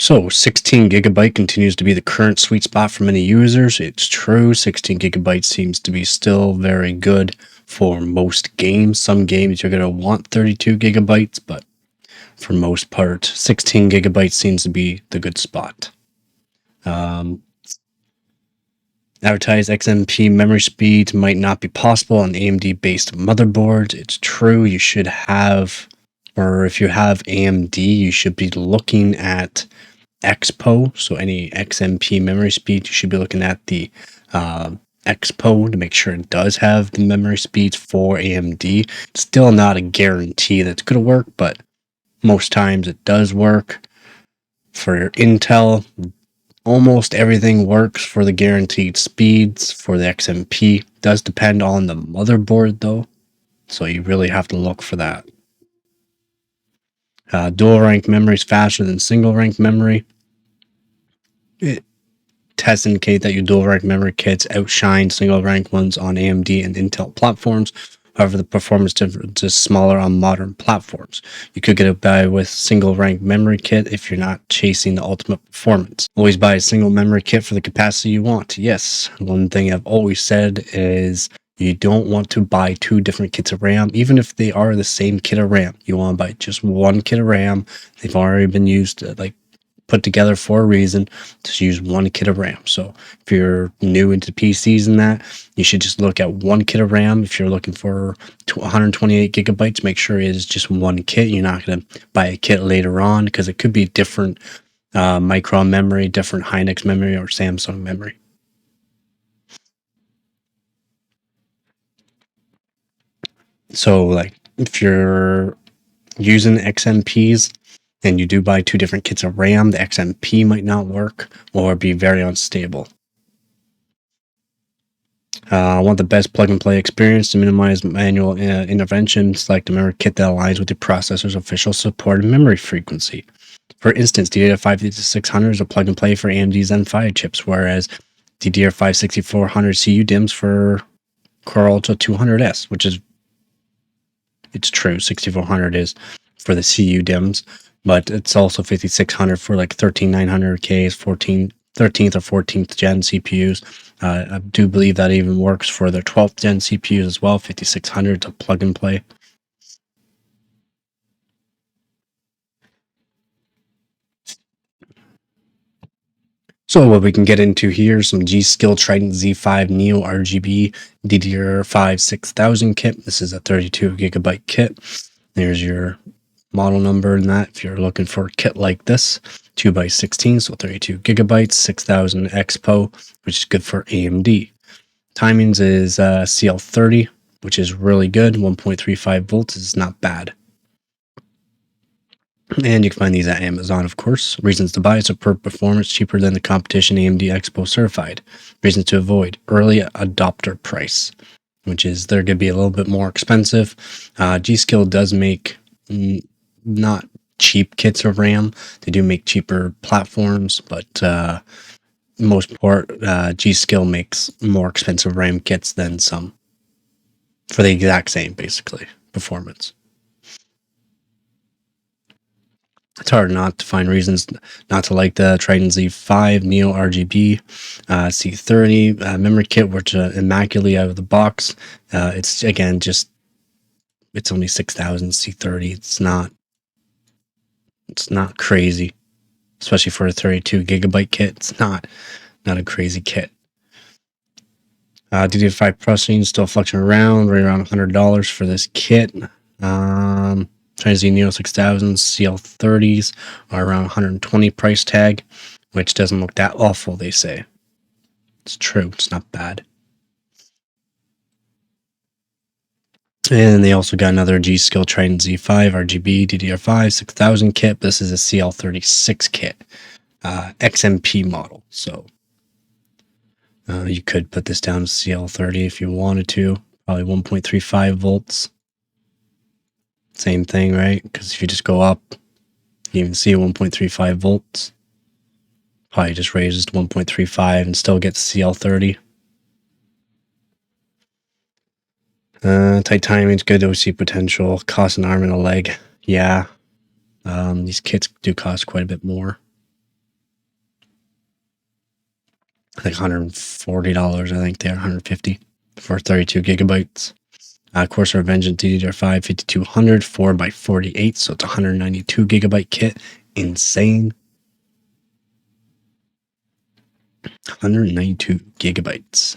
So 16 gigabyte continues to be the current sweet spot for many users. It's true, 16 gigabytes seems to be still very good for most games. Some games you're going to want 32 gigabytes, but for most part, 16 gigabytes seems to be the good spot. Advertised XMP memory speeds might not be possible on AMD-based motherboards. It's true, you should have, or if you have AMD, you should be looking at Expo, so any XMP memory speed, you should be looking at the Expo to make sure it does have the memory speeds for AMD. It's still not a guarantee that it's going to work, but most times it does work. For Intel, almost everything works for the guaranteed speeds for the XMP. It does depend on the motherboard though, so you really have to look for that. Dual rank memory is faster than single rank memory. Tests indicate that your dual rank memory kits outshine single rank ones on AMD and Intel platforms. However, the performance difference is smaller on modern platforms. You could get by with single rank memory kit if you're not chasing the ultimate performance. Always buy a single memory kit for the capacity you want. Yes, one thing I've always said is you don't want to buy two different kits of RAM, even if they are the same kit of RAM. You want to buy just one kit of RAM. They've already been used put together for a reason. Just use one kit of RAM. So if you're new into PCs and that, you should just look at one kit of RAM. If you're looking for 128 gigabytes, make sure it is just one kit. You're not going to buy a kit later on because it could be different Micron memory, different Hynix memory, or Samsung memory. So if you're using XMPs, and you do buy two different kits of RAM, the XMP might not work or be very unstable. I want the best plug-and-play experience to minimize manual intervention. Select a memory kit that aligns with your processor's official supported memory frequency. For instance, DDR5 5600 is a plug-and-play for AMD Zen 5 chips, whereas DDR5 6400 CU DIMMs for Core Ultra 200S, which is, it's true, 6400 is for the CU DIMMs. But it's also 5600 for 13900Ks, 13th or 14th gen CPUs. I do believe that even works for their 12th gen CPUs as well, 5600 to plug and play. So what we can get into here, some G.Skill Trident Z5 Neo RGB DDR5 6000 kit. This is a 32 gigabyte kit. There's your model number and that if you're looking for a kit like this. 2x16, so 32 gigabytes, 6000 Expo, which is good for AMD. Timings is CL30, which is really good. 1.35 volts is not bad. And you can find these at Amazon, of course. Reasons to buy: superb performance, cheaper than the competition, AMD Expo certified. Reasons to avoid: early adopter price, which is they're going to be a little bit more expensive. G.Skill does make not cheap kits of RAM. They do make cheaper platforms, but most part, G.Skill makes more expensive RAM kits than some for the exact same, basically, performance. It's hard not to find reasons not to like the Trident Z5 Neo RGB C30 memory kit, which is immaculately out of the box. It's again just it's only 6000 C30. It's not crazy, especially for a 32 gigabyte kit. It's not a crazy kit. DDR5 processing still fluctuating around right around $100 for this kit. Trying to see Neo 6000 CL30s are around 120 price tag, which doesn't look that awful, they say. It's true, it's not bad. And they also got another G.Skill Trident Z5 RGB DDR5 6000 kit. This is a CL36 kit, XMP model. So you could put this down to CL30 if you wanted to. Probably 1.35 volts. Same thing, right? Because if you just go up, you even see 1.35 volts. Probably just raises to 1.35 and still gets CL30. Tight timing, good OC potential, cost an arm and a leg. Yeah, these kits do cost quite a bit more. I think $140. I think they're $150 for 32 gigabytes. Corsair Vengeance DDR5 5200 4x48, so it's a 192 gigabyte kit. Insane. 192 gigabytes.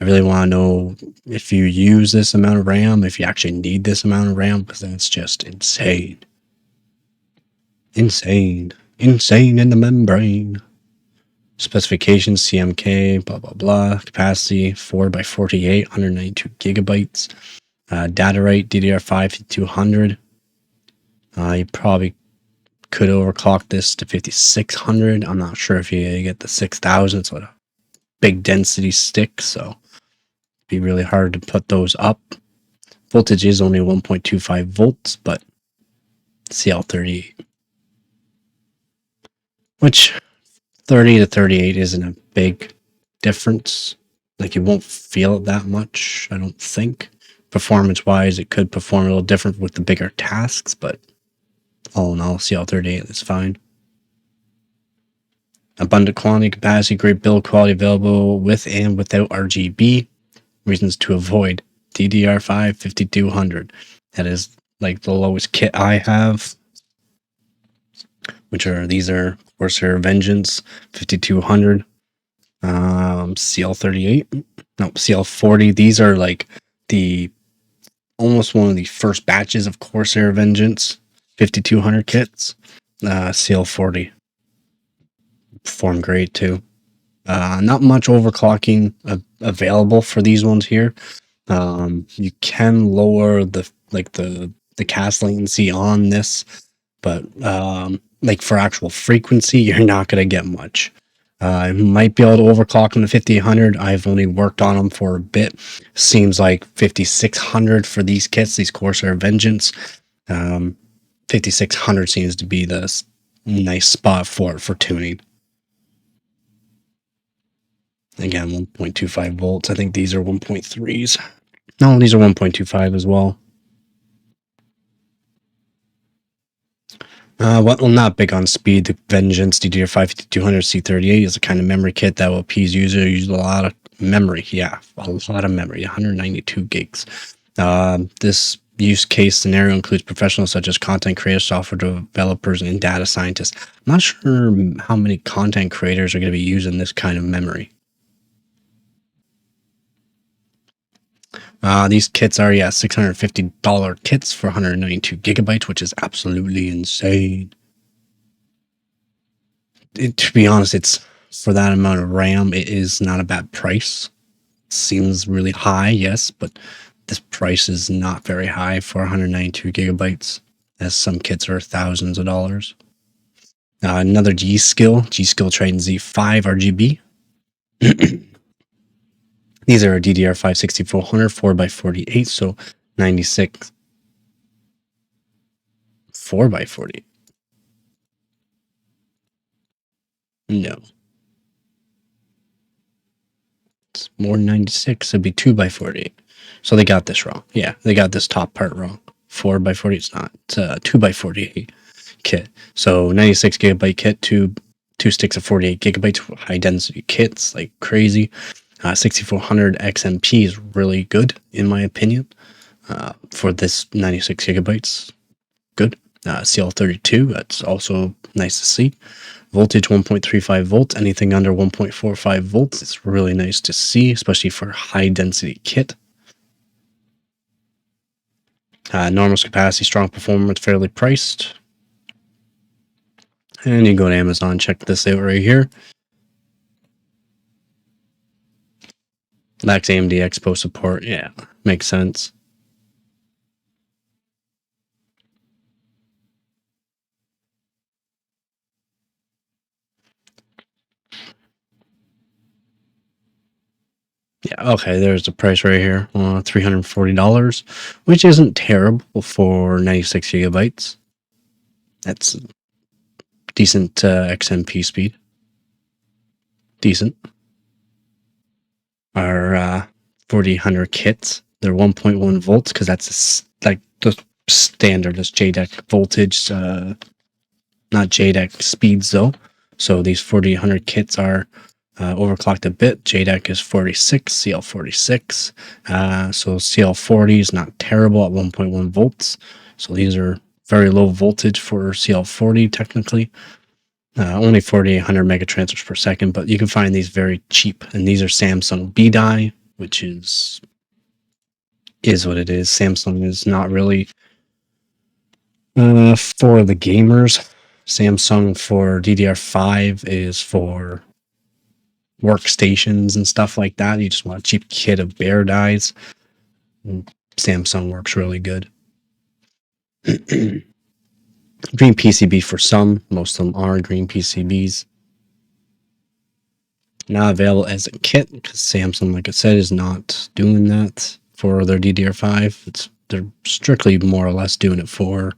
I really want to know if you use this amount of RAM, if you actually need this amount of RAM, because that's just insane. Insane. Insane in the membrane. Specifications, CMK, blah, blah, blah. Capacity, 4x48, 192 gigabytes. Data rate, DDR5 5200. You probably could overclock this to 5600. I'm not sure if you get the 6000. It's a big density stick, so it'd be really hard to put those up. Voltage is only 1.25 volts, but CL38, which 30 to 38 isn't a big difference. Like, you won't feel it that much, I don't think. Performance wise, it could perform a little different with the bigger tasks, but all in all, CL38 is fine. Abundant quantity, capacity, great build quality, available with and without RGB. Reasons to avoid: DDR5 5200. That is like the lowest kit I have, these are Corsair Vengeance 5200, CL38, no, CL40. These are like almost one of the first batches of Corsair Vengeance 5200 kits. CL40 perform great too. Not much overclocking available for these ones here. You can lower the cast latency on this, but like for actual frequency, you're not going to get much. I might be able to overclock them to 5800. I've only worked on them for a bit. Seems like 5600 for these kits, these Corsair Vengeance. 5600 seems to be the nice spot for tuning. Again, 1.25 volts. I think these are 1.3s. No, these are 1.25 as well. Well, not big on speed. The Vengeance DDR5 5200 C38 is the kind of memory kit that will appease users who use a lot of memory. Yeah, a lot of memory, 192 gigs. This use case scenario includes professionals such as content creators, software developers, and data scientists. I'm not sure how many content creators are going to be using this kind of memory. These kits are, $650 kits for 192 gigabytes, which is absolutely insane. To be honest, it's for that amount of RAM, it is not a bad price. It seems really high, yes, but this price is not very high for 192 gigabytes, as some kits are thousands of dollars. Another G-Skill Triton Z5 RGB. These are a DDR5 6400 4x48, so 96 4x48. No. It's more than 96. It'd be 2x48. So they got this wrong. Yeah, they got this top part wrong. 4x48, it's not. It's a 2x48 kit. So 96 gigabyte kit, two sticks of 48 gigabytes, high density kits, like crazy. 6400 XMP is really good, in my opinion, for this 96 gigabytes. Good. CL32, that's also nice to see. Voltage 1.35 volts. Anything under 1.45 volts, it's really nice to see, especially for high density kit. Enormous capacity, strong performance, fairly priced. And you go to Amazon, check this out right here. Lacks AMD Expo support. Yeah, makes sense. Yeah, okay, there's the price right here. $340, which isn't terrible for 96 gigabytes. That's decent XMP speed. Decent. Our 4800 kits, they're 1.1 volts because that's like the standard. This JDEC voltage, not JDEC speeds though. So these 4800 kits are Overclocked a bit. JDEC is 46, CL46. So CL40 is not terrible at 1.1 volts. So these are very low voltage for CL40 technically. Only 4,800 megatransfers per second, but you can find these very cheap. And these are Samsung B die, which is what it is. Samsung is not really for the gamers. Samsung for DDR5 is for workstations and stuff like that. You just want a cheap kit of bare dies. Samsung works really good. Green PCB for some. Most of them are green PCBs. Not available as a kit because Samsung, like I said, is not doing that for their DDR5. They're strictly more or less doing it for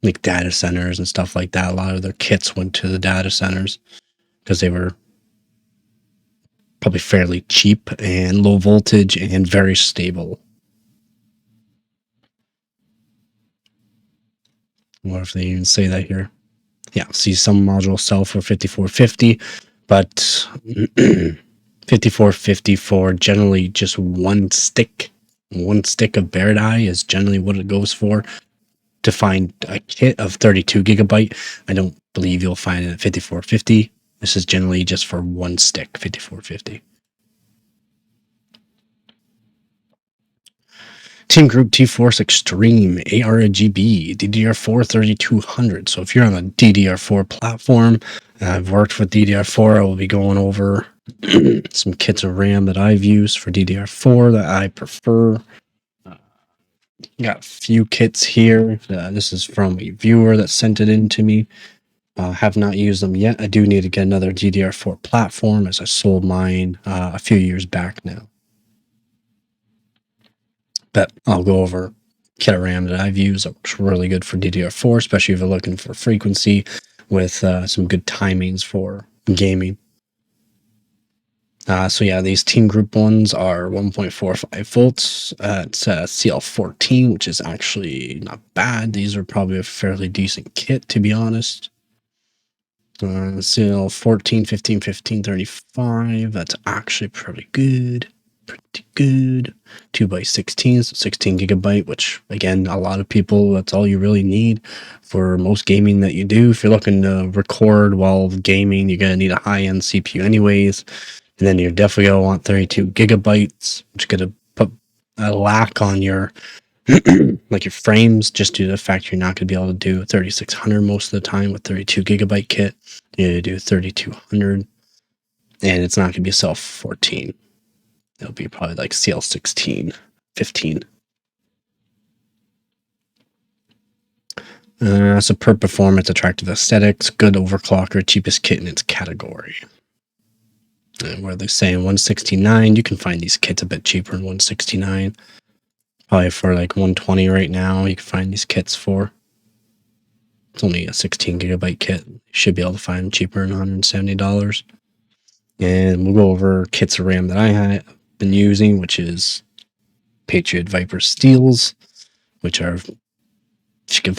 like data centers and stuff like that. A lot of their kits went to the data centers because they were probably fairly cheap and low voltage and very stable. What if they even say that here? Yeah, see, some modules sell for 5450, but 5450 for generally just one stick of bare die is generally what it goes for. To find a kit of 32 gigabyte, I don't believe you'll find it at 5450. This is generally just for one stick, 5450. Team Group T-Force Extreme, ARGB, DDR4 3200. So if you're on a DDR4 platform, I've worked with DDR4, I will be going over some kits of RAM that I've used for DDR4 that I prefer. Got a few kits here. This is from a viewer that sent it in to me. Have not used them yet. I do need to get another DDR4 platform as I sold mine a few years back now. But I'll go over kit of RAM that I've used. That works really good for DDR4, especially if you're looking for frequency with some good timings for gaming. So yeah, these Team Group ones are 1.45 volts. It's CL14, which is actually not bad. These are probably a fairly decent kit, to be honest. CL14, 15, 15, 35. That's actually pretty good. Pretty good. 2x16, so 16 gigabyte, which again, a lot of people, that's all you really need for most gaming that you do. If you're looking to record while gaming, you're going to need a high-end CPU anyways. And then you're definitely going to want 32 gigabytes, which is going to put a lack on your like your frames, just due to the fact you're not going to be able to do 3600 most of the time with 32 gigabyte kit. You need to do 3200, and it's not going to be CL 14. It'll be probably like CL 16, 15. Superb performance, attractive aesthetics, good overclocker, cheapest kit in its category. And where they're saying 169, you can find these kits a bit cheaper than 169. Probably for like 120 right now, you can find these kits for. It's only a 16 gigabyte kit. You should be able to find them cheaper than $170. And we'll go over kits of RAM that I have been using, which is Patriot Viper Steels, which are, you can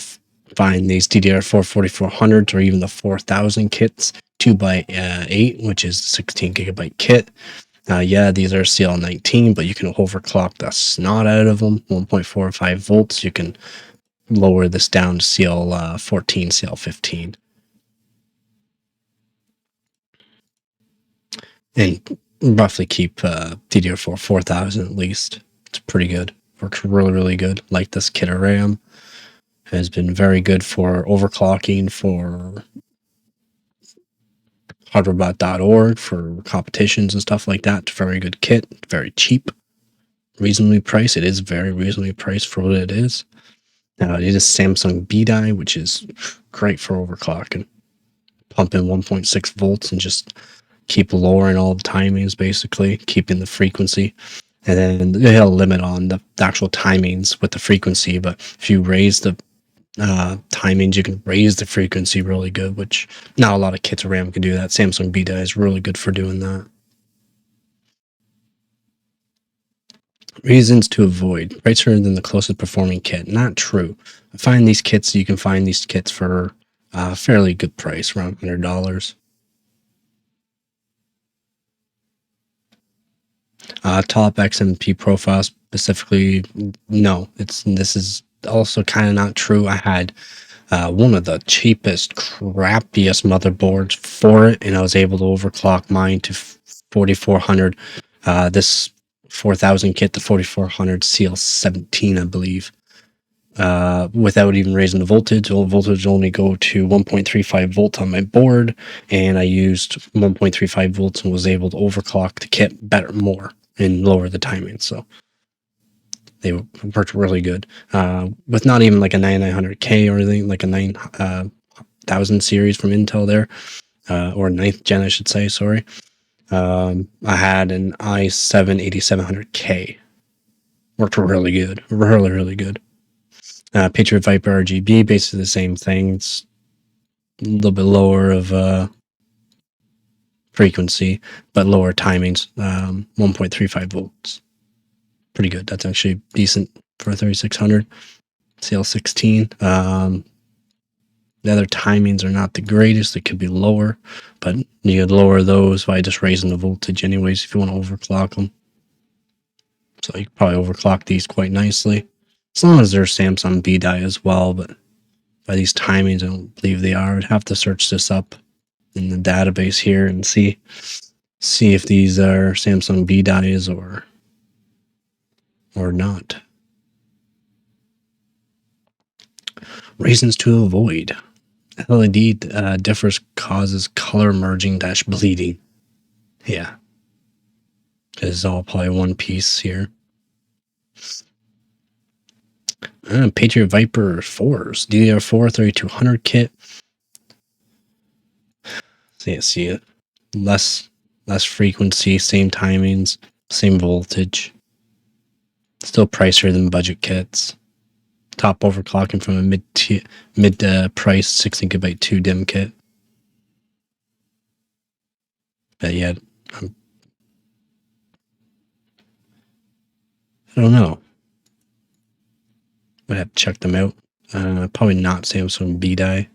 find these DDR4 4400s or even the 4000 kits, 2x8, which is 16 gigabyte kit. Yeah, these are CL19, but you can overclock the snot out of them. 1.45 volts. You can lower this down to CL14, CL15. And roughly keep DDR4 4000 at least. It's pretty good. Works really, really good. Like this kit of RAM. Has been very good for overclocking, for hardwarebot.org, for competitions and stuff like that. Very good kit. Very cheap. Reasonably priced. It is very reasonably priced for what it is. It is Samsung B die, which is great for overclocking. Pump in 1.6 volts and just keep lowering all the timings, basically, keeping the frequency. And then they had a limit on the actual timings with the frequency, but if you raise the timings, you can raise the frequency really good, which not a lot of kits of RAM can do that. Samsung B die is really good for doing that. Reasons to avoid. Pricier than the closest performing kit. Not true. I find these kits, you can find these kits for a fairly good price, around $100. Top XMP profile specifically, no. This is also kind of not true. I had one of the cheapest, crappiest motherboards for it, and I was able to overclock mine to 4400. This 4000 kit, the 4400 CL17, I believe. Without even raising the voltage. The voltage only go to 1.35 volt on my board, and I used 1.35 volts and was able to overclock the kit more and lower the timing. So they worked really good. With not even like a 9900K or anything, like a 9000 series from Intel there, or 9th gen, I should say, sorry. I had an i7 8700K. Worked really good. Really, really good. Patriot Viper RGB, basically the same thing. It's a little bit lower of frequency, but lower timings. 1.35 volts. Pretty good. That's actually decent for a 3600. CL16. The other timings are not the greatest. They could be lower, but you could lower those by just raising the voltage anyways if you want to overclock them. So you could probably overclock these quite nicely. As long as they're Samsung B-die as well, but by these timings, I don't believe they are. I'd have to search this up in the database here and see if these are Samsung B-dies or not. Reasons to avoid. LED differs causes color merging - bleeding. Yeah. It's all probably one piece here. Patriot Viper 4s. DDR4 3200 kit. See it. Less frequency, same timings, same voltage. Still pricier than budget kits. Top overclocking from a mid price 16 GB 2 DIMM kit. But yeah, I don't know. Would have to check them out. Probably not Samsung B-die.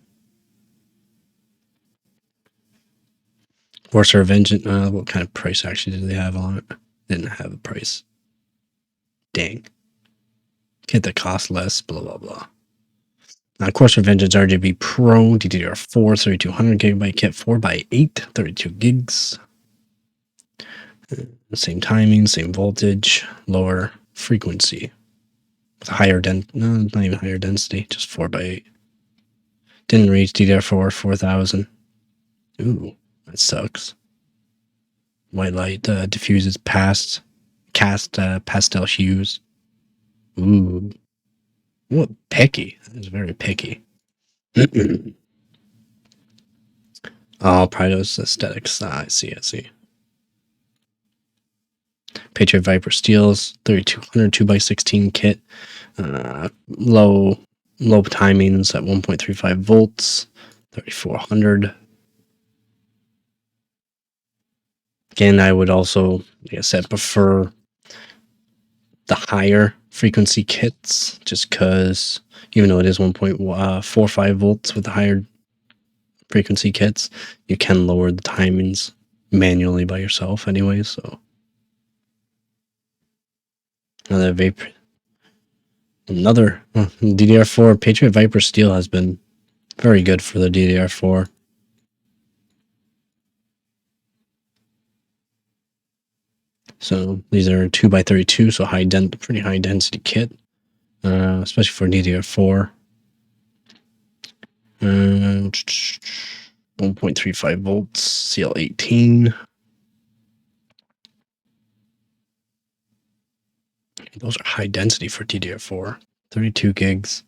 Warsaw Vengeance. What kind of price actually do they have on it? Didn't have a price. Dang. Kit that cost less. Blah blah blah. Corsair Vengeance RGB Pro DDR4 3200 GB kit 4x8 32 gigs. Same timing, same voltage, lower frequency. Higher no, not even higher density, just 4x8. Didn't reach DDR4 4000. Ooh, that sucks. White light diffuses past pastel hues. Ooh, what picky? That is very picky. Oh, Pridos aesthetics. I see. Patriot Viper Steels 3200 2x16 kit. Low timings at 1.35 volts. 3400. Again, I would also, like I said, prefer the higher frequency kits, just because even though it is 1.45 volts with the higher frequency kits, you can lower the timings manually by yourself anyway. So another DDR4 Patriot Viper Steel has been very good for the DDR4. So these are 2x32, so pretty high density kit, especially for DDR4. 1.35 volts, CL18. Those are high density for DDR4. 32 gigs.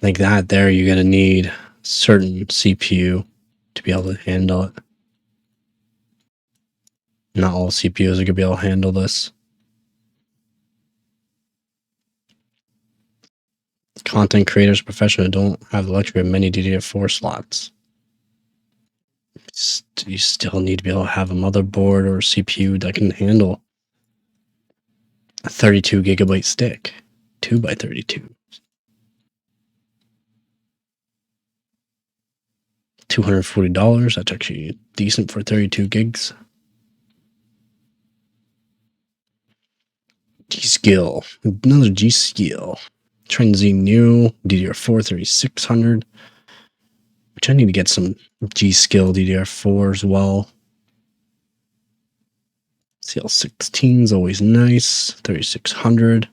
Like that there, you're going to need certain CPU to be able to handle it. Not all CPUs are going to be able to handle this. Content creators, professionals don't have the luxury of many DDR4 slots. You still need to be able to have a motherboard or a CPU that can handle a 32 gigabyte stick, 2x32. $240. That's actually decent for 32 gigs. G-Skill. Another G-Skill. Trend Z new. DDR4 3600. Which I need to get some G-Skill DDR4 as well. CL16 is always nice. 3600.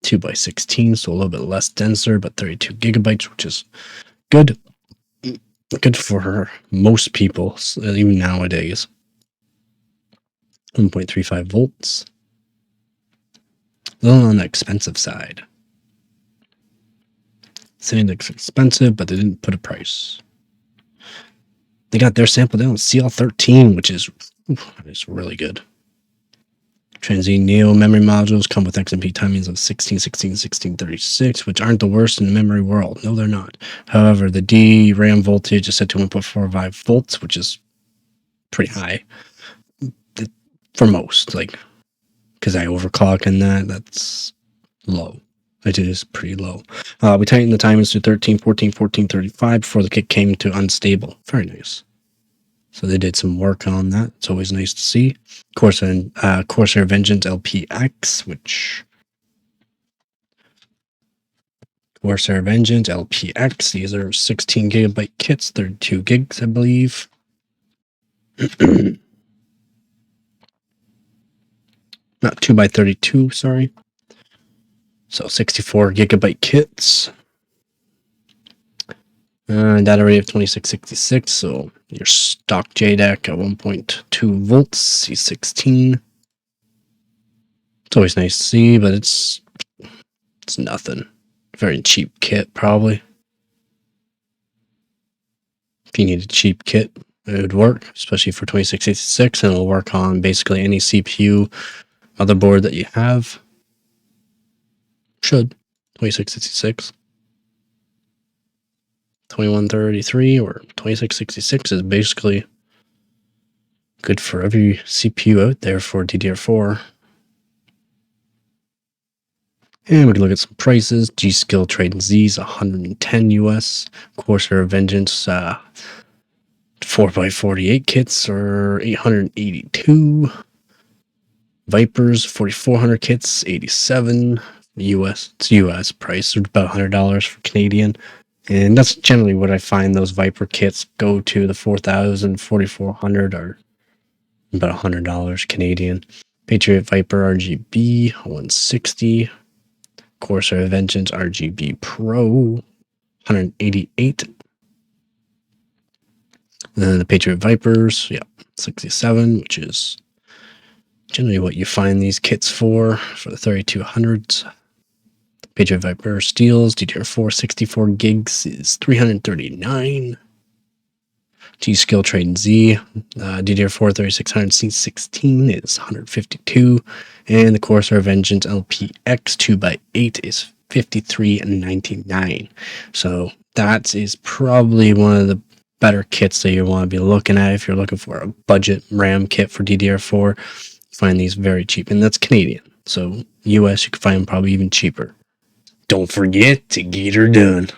2x16, so a little bit less denser, but 32 gigabytes, which is good. Good for most people, even nowadays. 1.35 volts. A little on the expensive side. Saying it's expensive, but they didn't put a price. They got their sample down CL13, which is really good. Transient Neo memory modules come with XMP timings of 16, 16, 16, 36, which aren't the worst in the memory world. No, they're not. However, the DRAM voltage is set to 1.45 volts, which is pretty high for most. Like, because I overclock in that's low. It is pretty low. We tightened the timings to 13, 14, 14, 35 before the kit came to unstable. Very nice. So they did some work on that. It's always nice to see. Corsair Vengeance LPX, which Corsair Vengeance LPX. These are 16 gigabyte kits, 32 gigs, I believe. Not 2x32, sorry. So 64 gigabyte kits. Data rate of 2666, so your stock JDAC at 1.2 volts, C16. It's always nice to see, but it's nothing. Very cheap kit, probably. If you need a cheap kit, it would work, especially for 2666, and it'll work on basically any CPU motherboard that you have. Should. 2666. 2133 or 2666 is basically good for every CPU out there for DDR4. And we can look at some prices. G-Skill Trade Z's 110 US. Corsair Vengeance 4x48 kits are 882. Vipers 4400 kits 87 US. It's US price, about $100 for Canadian. And that's generally what I find those Viper kits go to. The 4000, 4400 are about $100 Canadian. Patriot Viper RGB 160. Corsair Vengeance RGB Pro 188. And then the Patriot Vipers, 67, which is generally what you find these kits for the 3200s. Patriot Viper Steels DDR4 64 gigs is 339. G-Skill Trade Z DDR4 3600 C16 is 152, and the Corsair Vengeance LPX 2x8 is 53.99. So that is probably one of the better kits that you want to be looking at if you're looking for a budget RAM kit for DDR4. Find these very cheap, and that's Canadian. So US, you can find them probably even cheaper. Don't forget to get her done.